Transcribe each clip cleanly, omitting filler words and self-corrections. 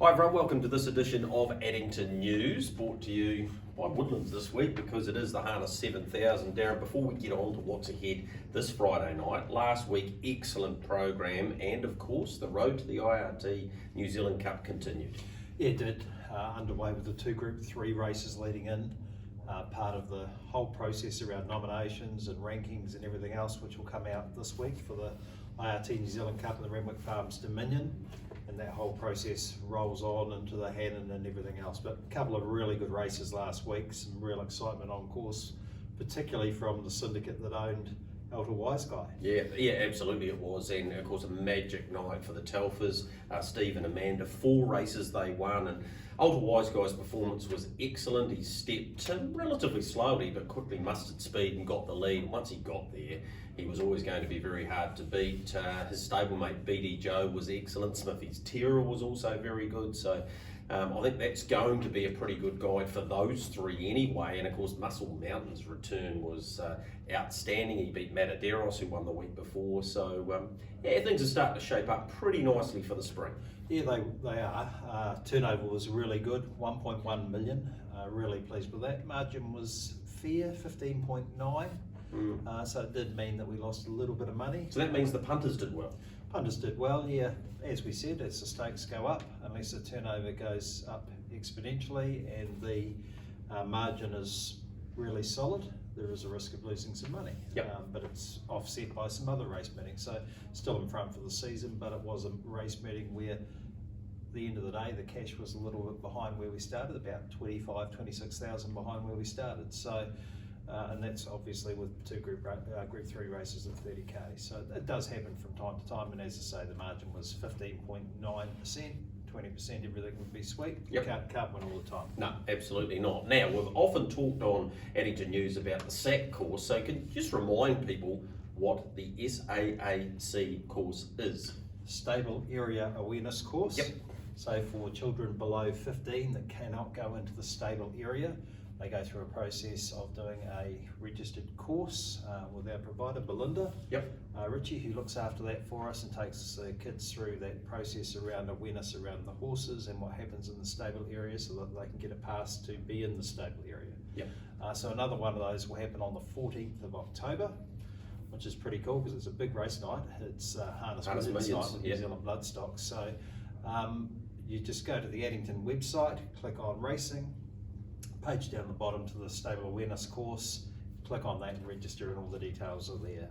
Hi everyone, welcome to this edition of Addington News, brought to you by Woodlands this week because it is the Harness 7000. Darren, before we get on to what's ahead this Friday night, last week excellent program and of course the road to the IRT New Zealand Cup continued. Yeah, it did. Underway with the two Group 3 races leading in, part of the whole process around nominations and rankings and everything else which will come out this week for the IRT New Zealand Cup and the Renwick Farms Dominion. And that whole process rolls on into the Hannon and everything else. But a couple of really good races last week, some real excitement on course, particularly from the syndicate that owned Alta Wiseguy. Yeah, absolutely it was, and of course a magic night for the Telfers. Steve and Amanda, 4 races they won, and Alta Wiseguy's performance was excellent. He stepped relatively slowly but quickly mustered speed and got the lead. Once he got there, he was always going to be very hard to beat. His stablemate BD Joe was excellent. Smithy's Terror was also very good. So I think that's going to be a pretty good guide for those 3 anyway. And of course, Muscle Mountain's return was outstanding. He beat Mataderos, who won the week before. So yeah, things are starting to shape up pretty nicely for the spring. Yeah, they are. Turnover was really good, 1.1 million. Really pleased with that. Margin was fair, 15.9. So it did mean that we lost a little bit of money. So that means the punters did well. Punters did well, yeah. As we said, as the stakes go up, unless the turnover goes up exponentially and the margin is really solid, there is a risk of losing some money. Yep. But it's offset by some other race meetings. So still in front for the season, but it was a race meeting where at the end of the day, the cash was a little bit behind where we started, about 26,000 behind where we started. So, and that's obviously with 2 Group 3 races of 30k. So it does happen from time to time. And as I say, the margin was 15.9%, 20%, everything would be sweet. Yep. Can't win all the time. No, absolutely not. Now, we've often talked on Addington News about the SAAC course, so can you just remind people what the SAAC course is? Stable Area Awareness Course. Yep. So for children below 15 that cannot go into the stable area, they go through a process of doing a registered course with our provider, Belinda. Yep. Richie, who looks after that for us and takes the kids through that process around awareness around the horses and what happens in the stable area so that they can get a pass to be in the stable area. Yep. So another one of those will happen on the 14th of October, which is pretty cool because it's a big race night. It's Harness Millions night with New Zealand Bloodstock. So you just go to the Addington website, click on racing, page down the bottom to the stable awareness course, click on that and register, and all the details are there.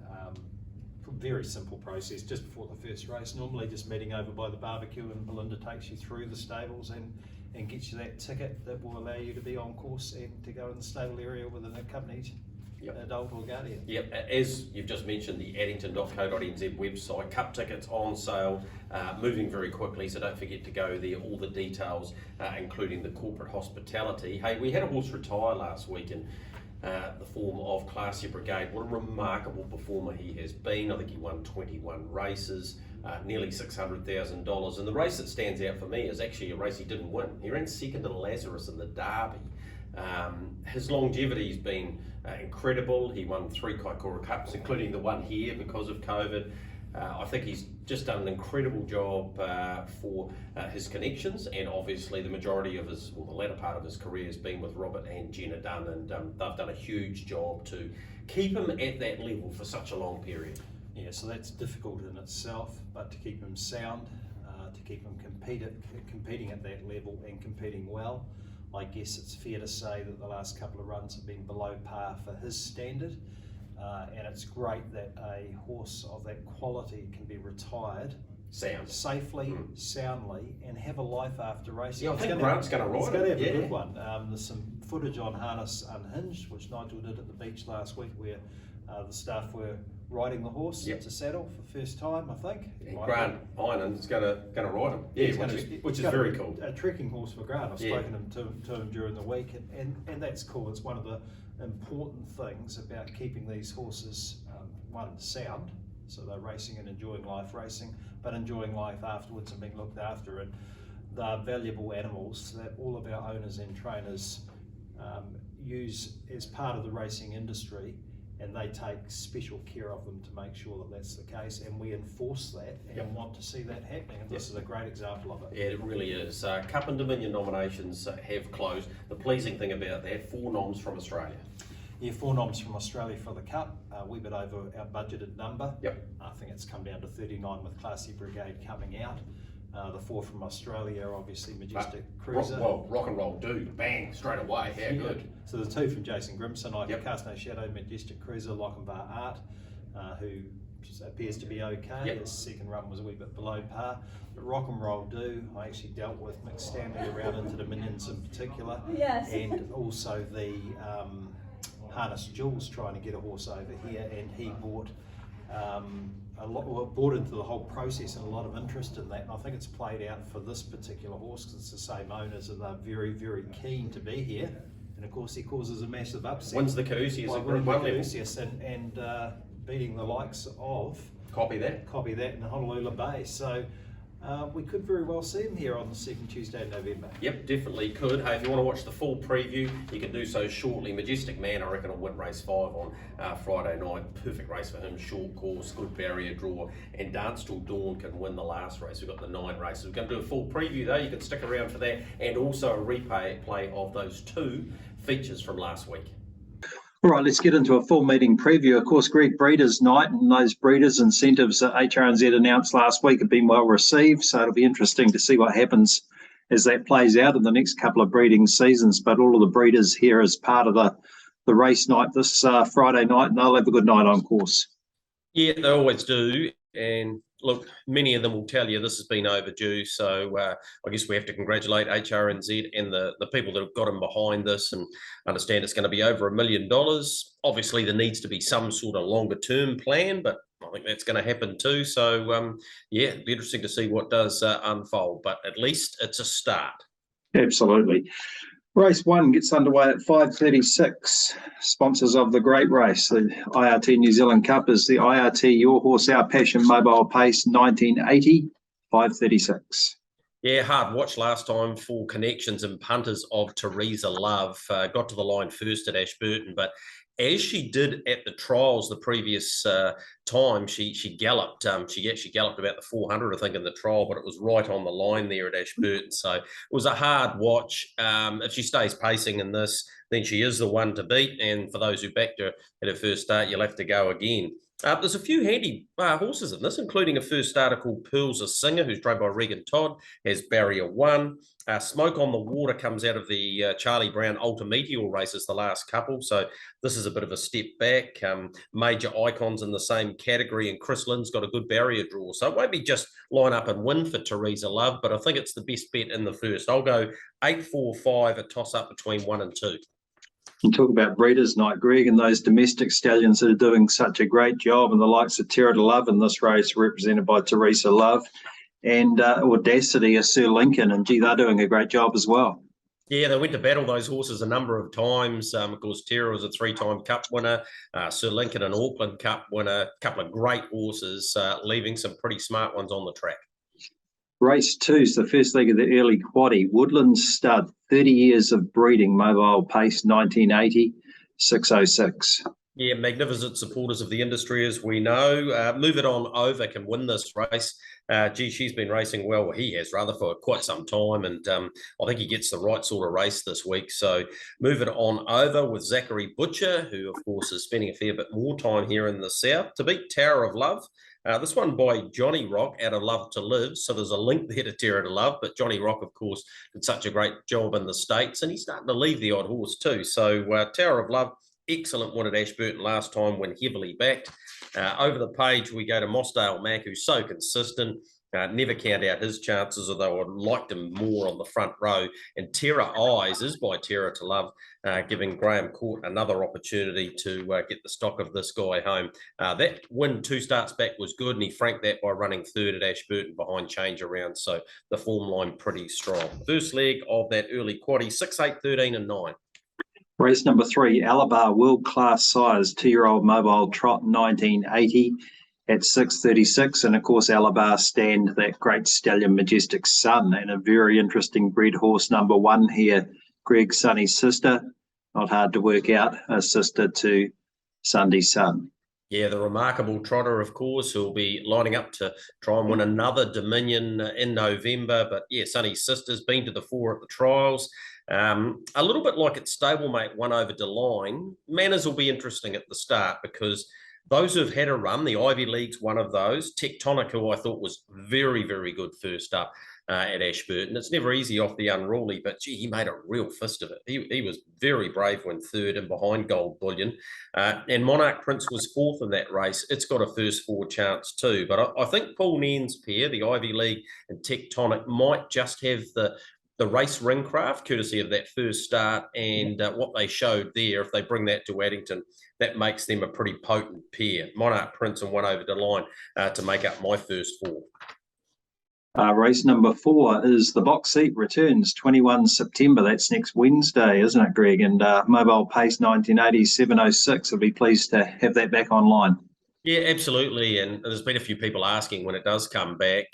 Very simple process just before the first race, normally just meeting over by the barbecue, and Belinda takes you through the stables and gets you that ticket that will allow you to be on course and to go in the stable area with an accompanied adult or guardian. Yep, as you've just mentioned, the addington.co.nz website, cup tickets on sale, moving very quickly, so don't forget to go there, all the details, including the corporate hospitality. Hey, we had a horse retire last week in the form of Classie Brigade. What a remarkable performer he has been. I think he won 21 races, nearly $600,000, and the race that stands out for me is actually a race he didn't win. He ran second to Lazarus in the Derby. His longevity's been incredible. He won 3 Kaikoura Cups, including the one here because of COVID. I think he's just done an incredible job for his connections, and obviously the majority of his, well, the latter part of his career has been with Robert and Jenna Dunn, and they've done a huge job to keep him at that level for such a long period. Yeah, so that's difficult in itself, but to keep him sound, to keep him competing at that level and competing well, I guess it's fair to say that the last couple of runs have been below par for his standard, and it's great that a horse of that quality can be retired safely, soundly, and have a life after racing. Yeah, I think Grant's going to ride it. He's going to have a good one. There's some footage on Harness Unhinged, which Nigel did at the beach last week, where the staff were riding the horse to saddle for first time, I think. Grant Einen's going to ride him, which is very cool. A trekking horse for Grant. I've spoken to him during the week, and that's cool. It's one of the important things about keeping these horses, one, sound, so they're racing and enjoying life racing, but enjoying life afterwards and being looked after. And they're valuable animals that all of our owners and trainers use as part of the racing industry and they take special care of them to make sure that that's the case, and we enforce that and want to see that happening, and this is a great example of it. Yeah, it really is. Cup and Dominion nominations have closed. The pleasing thing about that, 4 noms from Australia. Yeah, 4 noms from Australia for the Cup, a wee bit over our budgeted number. Yep. I think it's come down to 39 with Classie Brigade coming out. The 4 from Australia are obviously Majestic Cruiser. Rock and roll dude, bang, straight away, how good. So the 2 from Jason Grimson, I can cast no shadow, Majestic Cruiser, Lochinvar Art, who appears to be okay. Yep. His second run was a wee bit below par. But Rock and Roll Do, I actually dealt with Mick Stanley around into Dominions in particular. Yes. And also the Harness Jules trying to get a horse over here, and he bought bought into the whole process and a lot of interest in that, and I think it's played out for this particular horse because it's the same owners and they're very, very keen to be here, and of course he causes a massive upset. Wins the Caduceus at Group 1 level. And beating the likes of Copy that in Honolulu Bay, so we could very well see him here on the second Tuesday in November. Yep, definitely could. Hey, if you want to watch the full preview, you can do so shortly. Majestic Man, I reckon, will win race 5 on Friday night. Perfect race for him, short course, good barrier draw, and Dance Till Dawn can win the last race. We've got the 9 races. We're going to do a full preview though. You can stick around for that, and also a replay of those 2 features from last week. All right, let's get into a full meeting preview. Of course, Greg, Breeders' Night and those breeders' incentives that HRNZ announced last week have been well received, so it'll be interesting to see what happens as that plays out in the next couple of breeding seasons. But all of the breeders here as part of the race night this Friday night, and they'll have a good night on course. Yeah, they always do. And look, many of them will tell you this has been overdue. So I guess we have to congratulate HRNZ and the people that have got them behind this and understand it's going to be over $1 million. Obviously, there needs to be some sort of longer term plan, but I think that's going to happen too. So, yeah, it'll be interesting to see what does unfold, but at least it's a start. Absolutely. Race 1 gets underway at 5:36. Sponsors of the great race, the IRT New Zealand Cup, is the IRT Your Horse Our Passion Mobile Pace 1980, 5:36. Yeah, hard watch last time for Connections and Punters of Teresa Love. Got to the line first at Ashburton, but as she did at the trials the previous time, she galloped. She actually galloped about the 400, I think, in the trial, but it was right on the line there at Ashburton. So it was a hard watch. If she stays pacing in this, then she is the one to beat. And for those who backed her at her first start, you'll have to go again. There's a few handy horses in this, including a first starter called Pearls a Singer, who's trained by Regan Todd, has Barrier 1. Smoke on the Water comes out of the Charlie Brown Ultra Meteor races, the last couple. So this is a bit of a step back. Major Icons in the same category, and Chris Lynn's got a good barrier draw. So it won't be just line up and win for Teresa Love, but I think it's the best bet in the first. I'll go 8-4-5, a toss-up between 1 and 2. You talk about Breeders' Night, Greg, and those domestic stallions that are doing such a great job, and the likes of Terra to Love in this race, represented by Teresa Love, and Audacity of Sir Lincoln, and gee, they're doing a great job as well. Yeah, they went to battle those horses a number of times. Of course, Terra was a 3-time Cup winner, Sir Lincoln an Auckland Cup winner, a couple of great horses, leaving some pretty smart ones on the track. Race 2 is the first leg of the early quaddie. Woodland stud, 30 years of breeding, mobile pace 1980, 6:06. Yeah, magnificent supporters of the industry, as we know. Move It On Over can win this race. She's been racing well. He has, rather, for quite some time, and I think he gets the right sort of race this week. So Move It On Over with Zachary Butcher, who, of course, is spending a fair bit more time here in the south, to beat Tower of Love. This one by Johnny Rock out of Love to Live. So there's a link there to Terra to Love, but Johnny Rock, of course, did such a great job in the States, and he's starting to leave the odd horse too. So Tower of Love, excellent one at Ashburton last time when heavily backed. Over the page, we go to Mossdale Mac, who's so consistent. Never count out his chances, although I liked him more on the front row. And Terra Eyes is by Terra to Love, giving Graham Court another opportunity to get the stock of this guy home. That win 2 starts back was good, and he franked that by running third at Ashburton behind Change Around. So the form line pretty strong. First leg of that early quaddie, 6, 8, 13 and 9. Race number 3, Alabar World Class Size, 2-year-old mobile trot 1980 at 6:36. And of course, Alabar stand that great stallion Majestic Sun, and a very interesting bred horse number 1 here, Greg Sonny's sister. Not hard to work out, a sister to Sunday Sun. Yeah, the remarkable trotter, of course, who'll be lining up to try and win another Dominion in November. But yeah, Sonny's sister's been to the fore at the trials. A little bit like its stablemate won over DeLine. Manners will be interesting at the start because those who've had a run, the Ivy League's one of those. Tectonic, who I thought was very, very good first up at Ashburton. It's never easy off the unruly, but gee, he made a real fist of it. He was very brave when third and behind Gold Bullion. And Monarch Prince was fourth in that race. It's got a first four chance too. But I think Paul Nairn's pair, the Ivy League and Tectonic, might just have the race ring craft, courtesy of that first start and what they showed there. If they bring that to Addington, that makes them a pretty potent pair. Monarch Prince and one over the line to make up my first four. Race number 4 is the box seat returns 21 September. That's next Wednesday, isn't it, Greg? And Mobile Pace 1980 706. I'll be pleased to have that back online. Yeah, absolutely. And there's been a few people asking when it does come back.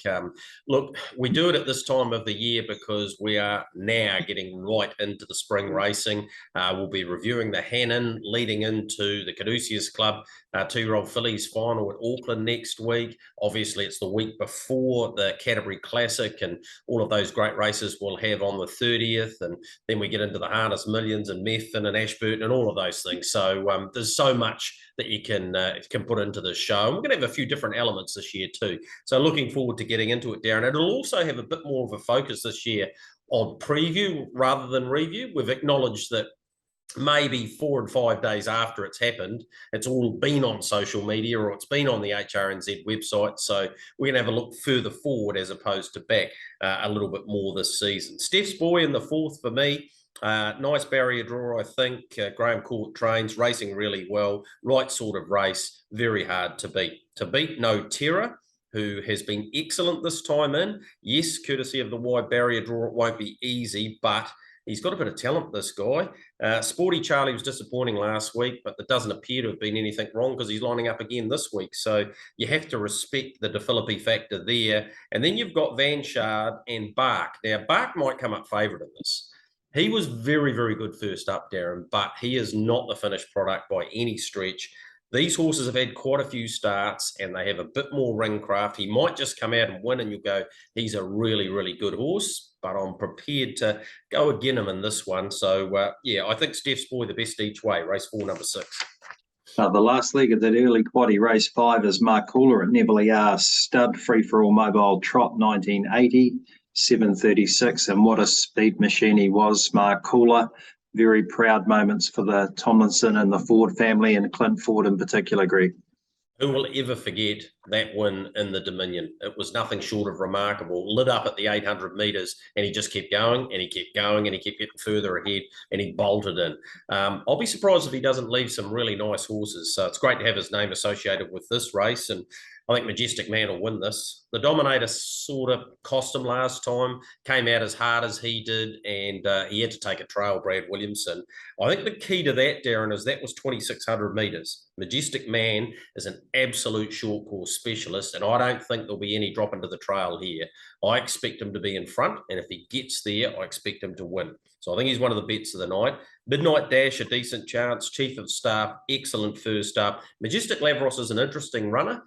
Look, we do it at this time of the year because we are now getting right into the spring racing. We'll be reviewing the Hannon leading into the Caduceus Club 2-year-old fillies final at Auckland next week. Obviously, it's the week before the Canterbury Classic and all of those great races we'll have on the 30th. And then we get into the Harness Millions and Methven and Ashburton and all of those things. So there's so much that you can put into the show. And we're going to have a few different elements this year too. So looking forward to getting into it, Darren. It'll also have a bit more of a focus this year on preview rather than review. We've acknowledged that maybe 4 and 5 days after it's happened, it's all been on social media or it's been on the HRNZ website. So we're going to have a look further forward as opposed to back a little bit more this season. Steph's Boy in the fourth for me. Nice barrier draw, I think. Graham Court trains, racing really well. Right sort of race, very hard to beat. To beat No Terror, who has been excellent this time in. Yes, courtesy of the wide barrier draw, it won't be easy, but he's got a bit of talent, this guy. Sporty Charlie was disappointing last week, but there doesn't appear to have been anything wrong because he's lining up again this week. So you have to respect the DePhilippi factor there. And then you've got Van Shard and Bark. Now, Bark might come up favourite in this. He was very, very good first up, Darren, but he is not the finished product by any stretch. These horses have had quite a few starts and they have a bit more ring craft. He might just come out and win and you'll go, he's a really, really good horse, but I'm prepared to go again him in this one. So, yeah, I think Steph's Boy the best each way, race 4, number 6. The last leg of that early quaddie, race 5, is Marcoola at Neville Stud, free-for-all mobile trot 1980. 736, and what a speed machine he was, Marcoola. Very proud moments for the Tomlinson and the Ford family, and Clint Ford in particular, Greg. Who will ever forget that win in the Dominion? It was nothing short of remarkable. Lit up at the 800 metres, and he just kept going, and he kept going, and he kept getting further ahead, and he bolted in. I'll be surprised if he doesn't leave some really nice horses. So it's great to have his name associated with this race, and I think Majestic Man will win this. The Dominator sort of cost him last time, came out as hard as he did, and he had to take a trail, Brad Williamson. I think the key to that, Darren, is that was 2,600 metres. Majestic Man is an absolute short course specialist, and I don't think there'll be any drop into the trail here. I expect him to be in front, and if he gets there, I expect him to win. So I think he's one of the bets of the night. Midnight Dash, a decent chance. Chief of Staff, excellent first up. Majestic Lavros is an interesting runner.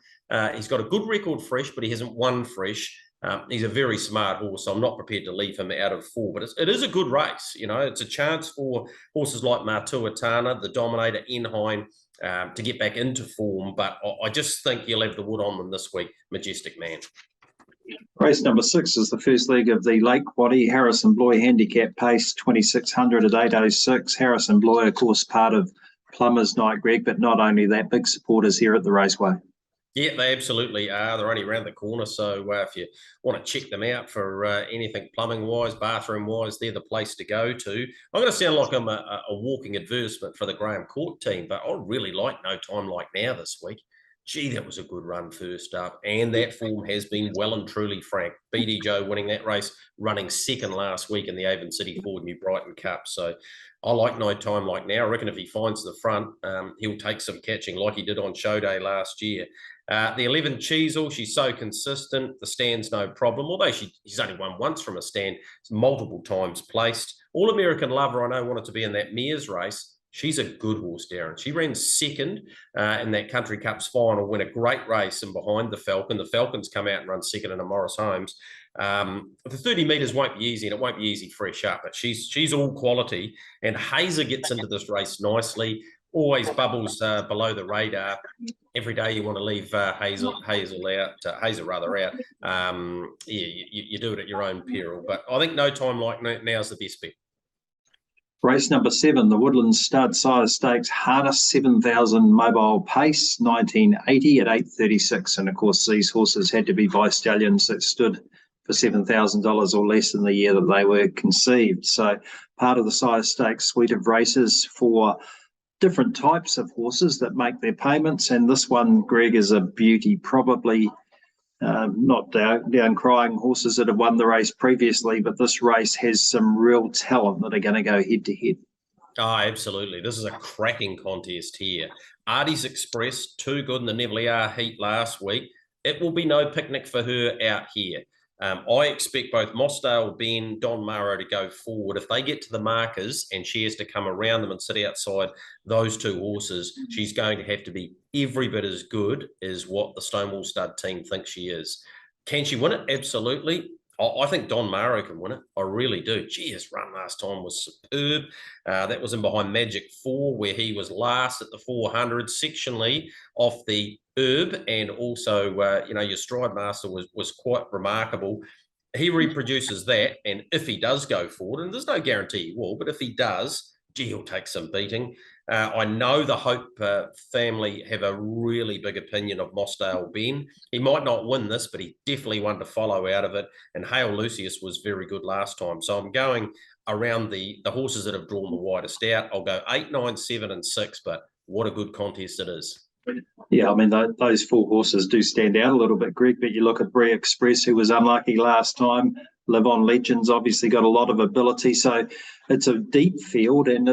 He's got a good record fresh, but he hasn't won fresh. He's a very smart horse, so I'm not prepared to leave him out of 4. But it is a good race. You know, it's a chance for horses like Matuatana, the Dominator, Enheim, to get back into form. But I just think he'll have the wood on them this week, Majestic Man. Race number 6 is the first leg of the Lake Quaddie, Harrison Bloy Handicap Pace, 2,600 at 806. Harrison Bloy, of course, part of Plummer's Night, Greg, but not only that, big supporters here at the Raceway. Yeah, they absolutely are. They're only around the corner, so if you want to check them out for anything plumbing-wise, bathroom-wise, they're the place to go to. I'm going to sound like I'm a walking advertisement for the Graham Court team, but I really like No Time Like Now this week. Gee, that was a good run first up, and that form has been well and truly frank. BD Joe winning that race, running second last week in the Avon City Ford New Brighton Cup. So I like No Time Like Now. I reckon if he finds the front, he'll take some catching like he did on show day last year. The 11 Cheezel, she's so consistent. The stand's no problem, although she's only won once from a stand. It's multiple times placed. All-American Lover, I know, wanted to be in that Mears race. She's a good horse, Darren. She ran second in that Country Cups final, win a great race, and behind the Falcon. The Falcon's come out and run second in a Morris Holmes. The 30 metres won't be easy, and it won't be easy fresh up, but she's all quality. And Hazer gets into this race nicely, always bubbles below the radar. Every day you want to leave Hazer out. You do it at your own peril. But I think no time like now is the best bet. Race number 7, the Woodland Stud Sire Stakes Harness 7,000 Mobile Pace, 1980 at 8:36. And of course, these horses had to be by stallions that stood for $7,000 or less in the year that they were conceived. So part of the Sire Stakes suite of races for different types of horses that make their payments. And this one, Greg, is a beauty, probably not down crying horses that have won the race previously, but this race has some real talent that are going to go head to head. Oh, absolutely. This is a cracking contest here. Artie's Express, too good in the Neville heat last week. It will be no picnic for her out here. I expect both Mossdale, Ben, Don Murrow to go forward. If they get to the markers and she has to come around them and sit outside those two horses, she's going to have to be every bit as good as what the Stonewall Stud team thinks she is. Can she win it? Absolutely. I think Don Murrow can win it. I really do. Gee, his run last time was superb. That was in behind Magic 4, where he was last at the 400 sectionally off the Herb, and also, your Stride Master was quite remarkable. He reproduces that, and if he does go forward, and there's no guarantee he will, but if he does, gee, he'll take some beating. I know the Hope family have a really big opinion of Mossdale Ben. He might not win this, but he definitely won to follow out of it. And Hale Lucius was very good last time. So I'm going around the horses that have drawn the widest out. I'll go 8, 9, 7, and 6, but what a good contest it is. Yeah, I mean, those 4 horses do stand out a little bit, Greg, but you look at Brie Express, who was unlucky last time. Live On Legends obviously got a lot of ability, so it's a deep field, and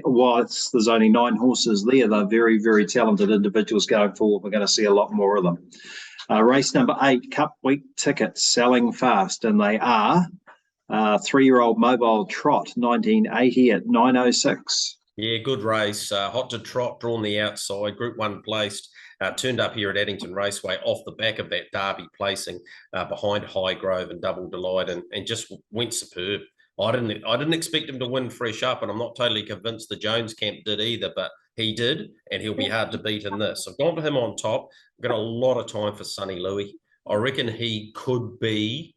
whilst there's only 9 horses there, they're very, very talented individuals going forward. We're going to see a lot more of them. Race number 8, Cup Week tickets selling fast, and they are 3-year-old Mobile Trot, 1980 at 9:06. Yeah, good race. Hot to Trot, drawn the outside. Group 1 placed, turned up here at Addington Raceway off the back of that Derby placing behind Highgrove and Double Delight, and just went superb. I didn't expect him to win fresh up, and I'm not totally convinced the Jones camp did either, but he did, and he'll be hard to beat in this. I've gone to him on top. I've got a lot of time for Sonny Louis. I reckon he could be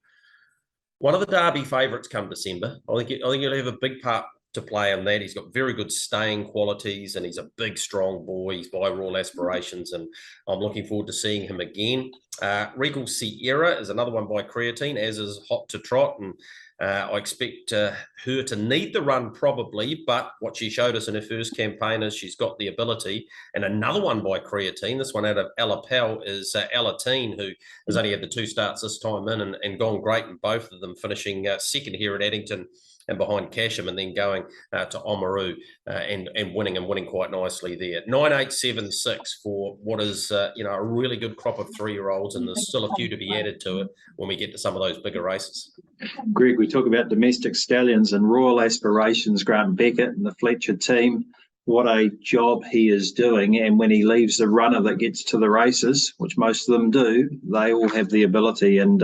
one of the Derby favourites come December. I think he'll have a big part to play in that. He's got very good staying qualities, and he's a big, strong boy. He's by Royal Aspirations, and I'm looking forward to seeing him again. Regal Sierra is another one by Creatine, as is Hot to Trot, and I expect her to need the run probably, but what she showed us in her first campaign is she's got the ability. And another one by Creatine, this one out of Ella Pell, is Alatine, who has only had the 2 starts this time in and gone great in both of them, finishing second here at Addington and behind Casham, and then going to Oamaru and winning quite nicely there. 9, 8, 7, 6 for what is a really good crop of 3-year-olds, and there's still a few to be added to it when we get to some of those bigger races. Greg, we talk about domestic stallions and Royal Aspirations, Grant Beckett and the Fletcher team. What a job he is doing, and when he leaves the runner that gets to the races, which most of them do, they all have the ability. And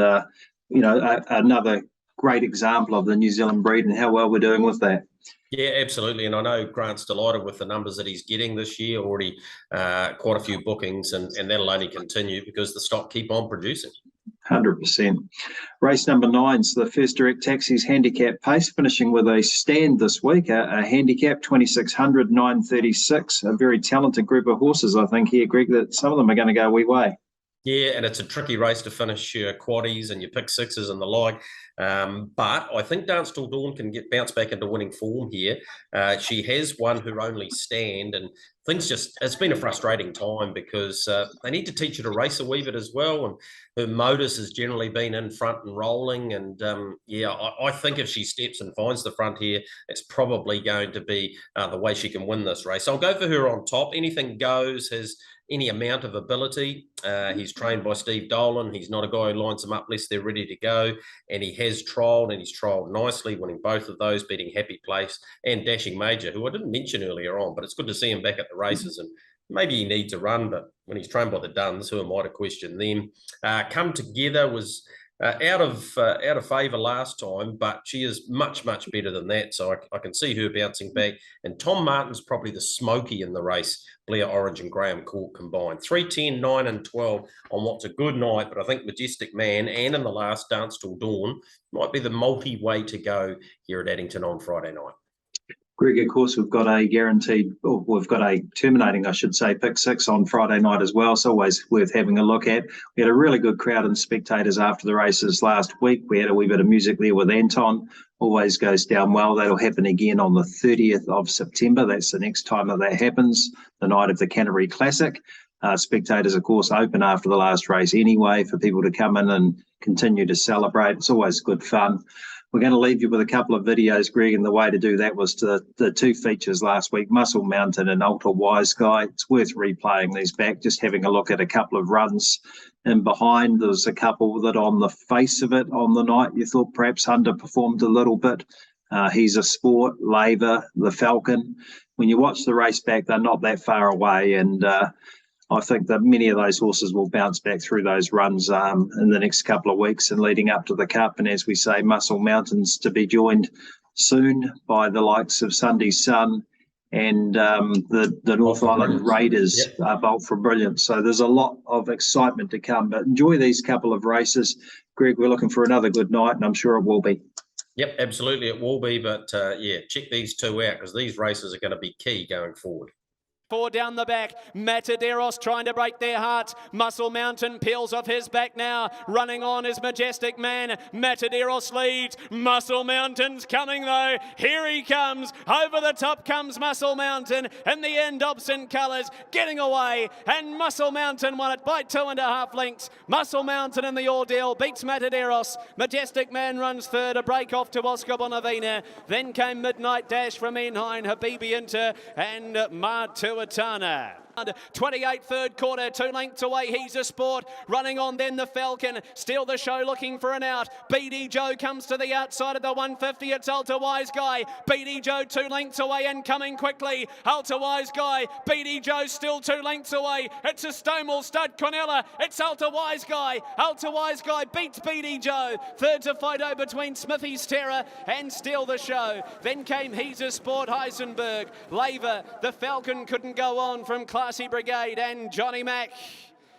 another great example of the New Zealand breed and how well we're doing with that. Yeah, absolutely. And I know Grant's delighted with the numbers that he's getting this year, already quite a few bookings, and that'll only continue because the stock keep on producing. 100%. Race number 9 is the First Direct Taxis Handicap Pace, finishing with a stand this week, a handicap 2,600, 9:36. A very talented group of horses, I think, here, Greg, that some of them are going to go a wee way. Yeah, and it's a tricky race to finish your quaddies and your pick sixes and the like. But I think Dance Till Dawn can bounce back into winning form here. She has won her only stand, and it's been a frustrating time because they need to teach her to race a wee bit as well. And her modus has generally been in front and rolling. And I think if she steps and finds the front here, it's probably going to be the way she can win this race. So I'll go for her on top. Anything Goes has any amount of ability. He's trained by Steve Dolan. He's not a guy who lines them up unless they're ready to go. And he has trialled, and he's trialled nicely, winning both of those, beating Happy Place and Dashing Major, who I didn't mention earlier on, but it's good to see him back at the races. And maybe he needs a run, but when he's trained by the Duns, who am I to question them? Come Together was out of favour last time, but she is much better than that. So I can see her bouncing back. And Tom Martin's probably the smoky in the race. Blair Orange and Graham Court combined. 3:10, 9 and 12 on what's a good night, but I think Majestic Man and in the last Dance Till Dawn might be the multi-way to go here at Addington on Friday night. Greg, of course, we've got a guaranteed, or we've got a terminating, I should say, pick 6 on Friday night as well. It's always worth having a look at. We had a really good crowd and spectators after the races last week. We had a wee bit of music there with Anton. Always goes down well. That'll happen again on the 30th of September. That's the next time that happens, the night of the Canterbury Classic. Spectators, of course, open after the last race anyway for people to come in and continue to celebrate. It's always good fun. We're going to leave you with a couple of videos, Greg, and the way to do that was to the 2 features last week, Mountain and Alta Wiseguy. It's worth replaying these back, just having a look at a couple of runs in behind. There's a couple that on the face of it on the night you thought perhaps underperformed a little bit. He's a Sport, Laver, the Falcon. When you watch the race back, they're not that far away, and I think that many of those horses will bounce back through those runs in the next couple of weeks and leading up to the Cup. And as we say, Muscle Mountain's to be joined soon by the likes of Sunday Sun and the North Island Raiders, Bolt for Brilliance. So there's a lot of excitement to come. But enjoy these couple of races. Greg, we're looking for another good night, and I'm sure it will be. Yep, absolutely it will be. But yeah, check these 2 out because these races are going to be key going forward. 4 down the back, Mataderos trying to break their hearts. Muscle Mountain peels off his back now. Running on is Majestic Man. Mataderos leads. Muscle Mountain's coming though. Here he comes. Over the top comes Muscle Mountain. In the end, Dobson colours getting away. And Muscle Mountain won it by 2.5 lengths. Muscle Mountain in the ordeal beats Mataderos. Majestic Man runs third. A break off to Oscar Bonavina. Then came Midnight Dash from Enhine, Habibi Inter and Matuatana. 28 third quarter, 2 lengths away. He's a Sport. Running on then the Falcon. Steal the Show looking for an out. BD Joe comes to the outside of the 150. It's Alta Wiseguy. BD Joe 2 lengths away and coming quickly. Alta Wiseguy. BD Joe still 2 lengths away. It's a Stonewall Stud Cornella. It's Alta Wiseguy. Alta Wiseguy beats BD Joe. Third to Fido between Smithy's Terror and Steal the Show. Then came He's a Sport, Heisenberg. Laver. The Falcon couldn't go on from Classie Brigade and Johnny Mack.